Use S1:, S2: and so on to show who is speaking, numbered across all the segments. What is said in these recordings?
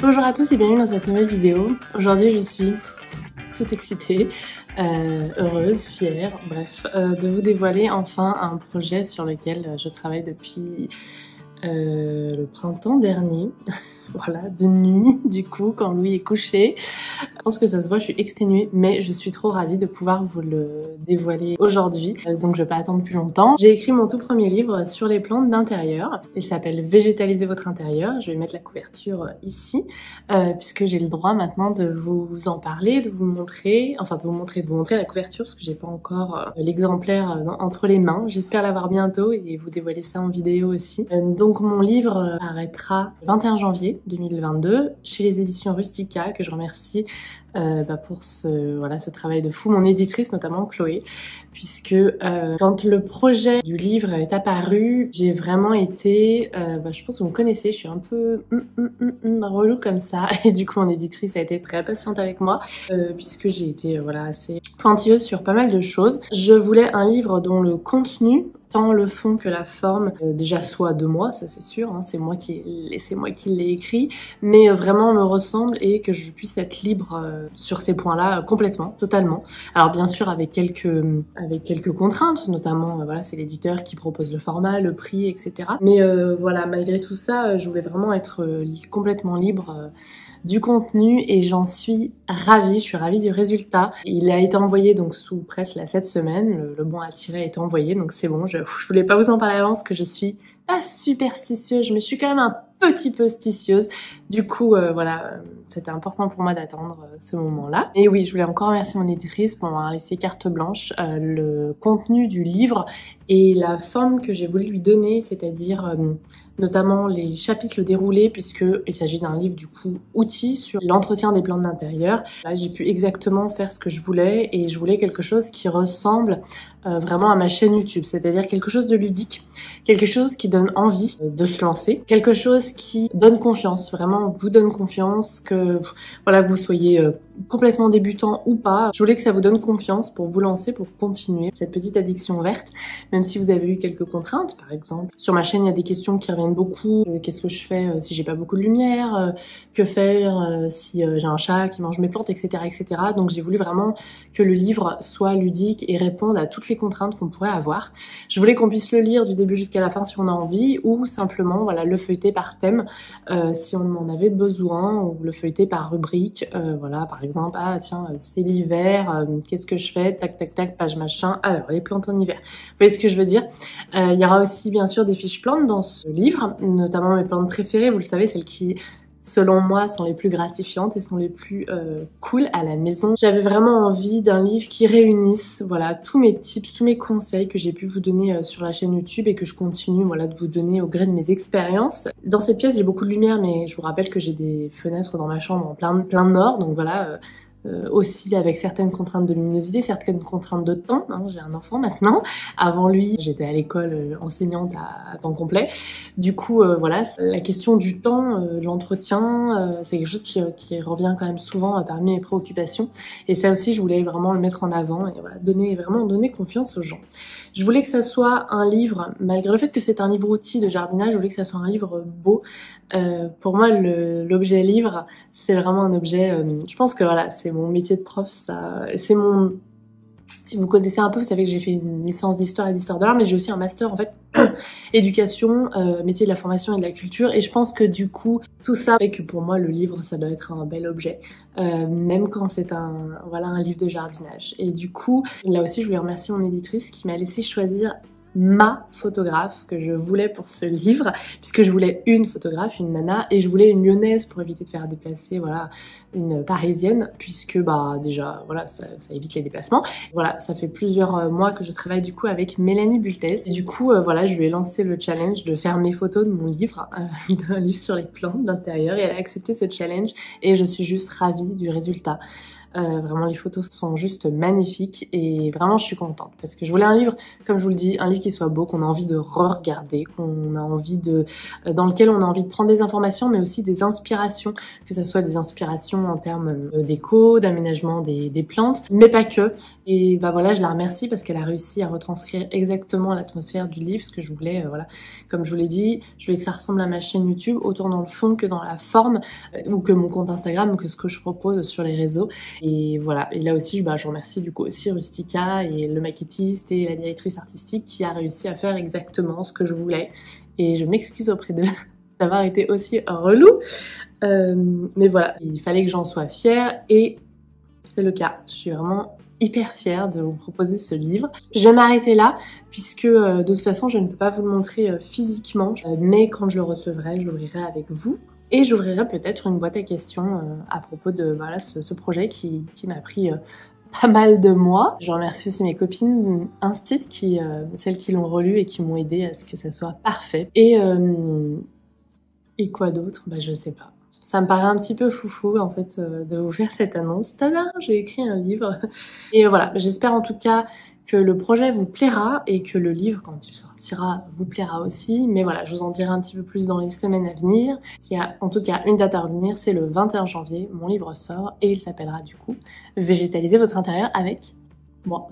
S1: Bonjour à tous et bienvenue dans cette nouvelle vidéo. Aujourd'hui je suis toute excitée, heureuse, fière, bref, de vous dévoiler enfin un projet sur lequel je travaille depuis le printemps dernier. Voilà, de nuit du coup, quand Louis est couché. Je pense que ça se voit, je suis exténuée, mais je suis trop ravie de pouvoir vous le dévoiler aujourd'hui. Donc je vais pas attendre plus longtemps. J'ai écrit mon tout premier livre sur les plantes d'intérieur. Il s'appelle Végétaliser votre intérieur. Je vais mettre la couverture ici, puisque j'ai le droit maintenant de vous en parler, de vous montrer, enfin de vous montrer la couverture, parce que j'ai pas encore l'exemplaire entre les mains. J'espère l'avoir bientôt et vous dévoiler ça en vidéo aussi. Donc mon livre paraîtra le 21 janvier 2022 chez les éditions Rustica, que je remercie pour ce travail de fou, mon éditrice notamment Chloé, puisque quand le projet du livre est apparu, j'ai vraiment été, je pense que vous me connaissez, je suis un peu relou comme ça, et du coup mon éditrice a été très patiente avec moi, puisque j'ai été assez pointilleuse sur pas mal de choses. Je voulais un livre dont le contenu, tant le fond que la forme, déjà soit de moi, ça c'est sûr, hein, c'est moi qui l'ai écrit, mais vraiment me ressemble et que je puisse être libre sur ces points-là complètement, totalement. Alors bien sûr avec quelques contraintes, notamment c'est l'éditeur qui propose le format, le prix, etc. Mais malgré tout ça, je voulais vraiment être complètement libre du contenu et j'en suis ravie, je suis ravie du résultat. Il a été envoyé donc sous presse là cette semaine, le bon à tirer a été envoyé, donc c'est bon, je voulais pas vous en parler avant parce que je suis pas superstitieuse, je me suis quand même un petit peu stitieuse. Du coup, c'était important pour moi d'attendre ce moment-là. Et oui, je voulais encore remercier mon éditrice pour m'avoir laissé carte blanche. Le contenu du livre et la forme que j'ai voulu lui donner, c'est-à-dire notamment les chapitres déroulés, puisqu'il s'agit d'un livre du coup outil sur l'entretien des plantes d'intérieur. Là, j'ai pu exactement faire ce que je voulais et je voulais quelque chose qui ressemble vraiment à ma chaîne YouTube, c'est-à-dire quelque chose de ludique, quelque chose qui donne envie de se lancer, quelque chose qui donne confiance, vraiment vous donne confiance, que vous soyez complètement débutant ou pas. Je voulais que ça vous donne confiance pour vous lancer, pour continuer cette petite addiction verte, même si vous avez eu quelques contraintes, par exemple. Sur ma chaîne, il y a des questions qui reviennent beaucoup. Qu'est-ce que je fais si j'ai pas beaucoup de lumière? Que faire si j'ai un chat qui mange mes plantes, etc., etc. Donc j'ai voulu vraiment que le livre soit ludique et réponde à toutes les contraintes qu'on pourrait avoir. Je voulais qu'on puisse le lire du début jusqu'à la fin si on a envie, ou simplement le feuilleter par thème si on en avait besoin, ou le feuilleter par rubrique. Par exemple, c'est l'hiver, qu'est-ce que je fais? Tac, tac, tac, page machin. Alors, les plantes en hiver. Vous voyez ce que je veux dire? Il y aura aussi, bien sûr, des fiches plantes dans ce livre, notamment mes plantes préférées, vous le savez, celles qui, selon moi, sont les plus gratifiantes et sont les plus cool à la maison. J'avais vraiment envie d'un livre qui réunisse tous mes tips, tous mes conseils que j'ai pu vous donner sur la chaîne YouTube et que je continue de vous donner au gré de mes expériences. Dans cette pièce, j'ai beaucoup de lumière, mais je vous rappelle que j'ai des fenêtres dans ma chambre en plein nord, donc aussi avec certaines contraintes de luminosité, certaines contraintes de temps, hein, j'ai un enfant maintenant. Avant lui, j'étais à l'école enseignante à temps complet. Du coup, la question du temps, l'entretien, c'est quelque chose qui revient quand même souvent parmi mes préoccupations. Et ça aussi, je voulais vraiment le mettre en avant et donner confiance aux gens. Je voulais que ça soit un livre, malgré le fait que c'est un livre outil de jardinage, je voulais que ça soit un livre beau. Pour moi, l'objet livre, c'est vraiment un objet, je pense que c'est mon métier de prof, c'est mon... Si vous connaissez un peu, vous savez que j'ai fait une licence d'histoire et d'histoire de l'art, mais j'ai aussi un master en fait éducation, métier de la formation et de la culture, et je pense que du coup tout ça fait que pour moi le livre ça doit être un bel objet, même quand c'est un livre de jardinage. Et du coup là aussi je voulais remercier mon éditrice qui m'a laissé choisir ma photographe que je voulais pour ce livre, puisque je voulais une photographe, une nana, et je voulais une lyonnaise pour éviter de faire déplacer une parisienne, puisque déjà ça évite les déplacements. Ça fait plusieurs mois que je travaille du coup avec Mélanie Bultez, et du coup je lui ai lancé le challenge de faire mes photos de mon livre, d'un livre sur les plantes d'intérieur, et elle a accepté ce challenge et je suis juste ravie du résultat. Vraiment les photos sont juste magnifiques et vraiment je suis contente parce que je voulais un livre, comme je vous le dis, un livre qui soit beau, qu'on a envie de re-regarder, qu'on a envie de, dans lequel on a envie de prendre des informations mais aussi des inspirations, que ce soit des inspirations en termes déco, d'aménagement des plantes, mais pas que. Et bah voilà, je la remercie parce qu'elle a réussi à retranscrire exactement l'atmosphère du livre, ce que je voulais, voilà. Comme je vous l'ai dit, je voulais que ça ressemble à ma chaîne YouTube, autant dans le fond que dans la forme, ou que mon compte Instagram, ou que ce que je propose sur les réseaux. Et voilà, et là aussi, je remercie du coup aussi Rustica et le maquettiste et la directrice artistique qui a réussi à faire exactement ce que je voulais. Et je m'excuse auprès d'eux d'avoir été aussi relou. Mais voilà, il fallait que j'en sois fière et c'est le cas. Je suis vraiment hyper fière de vous proposer ce livre. Je vais m'arrêter là puisque de toute façon je ne peux pas vous le montrer physiquement, mais quand je le recevrai, je l'ouvrirai avec vous et j'ouvrirai peut-être une boîte à questions à propos de voilà, ce projet qui m'a pris pas mal de mois. Je remercie aussi mes copines Instit, celles qui l'ont relu et qui m'ont aidé à ce que ça soit parfait. Et quoi d'autre? Je sais pas. Ça me paraît un petit peu foufou en fait de vous faire cette annonce. Tada, j'ai écrit un livre. Et voilà, j'espère en tout cas que le projet vous plaira et que le livre, quand il sortira, vous plaira aussi. Mais voilà, je vous en dirai un petit peu plus dans les semaines à venir. S'il y a en tout cas une date à revenir, c'est le 21 janvier, mon livre sort et il s'appellera du coup « Végétaliser votre intérieur avec moi,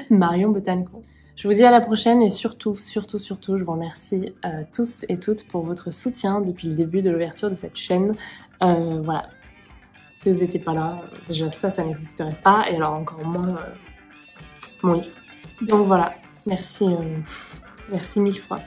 S1: Marion Botanco ». Je vous dis à la prochaine et surtout, je vous remercie tous et toutes pour votre soutien depuis le début de l'ouverture de cette chaîne. Voilà, si vous n'étiez pas là, déjà ça n'existerait pas et alors encore moins mon livre. Donc voilà, merci, merci mille fois.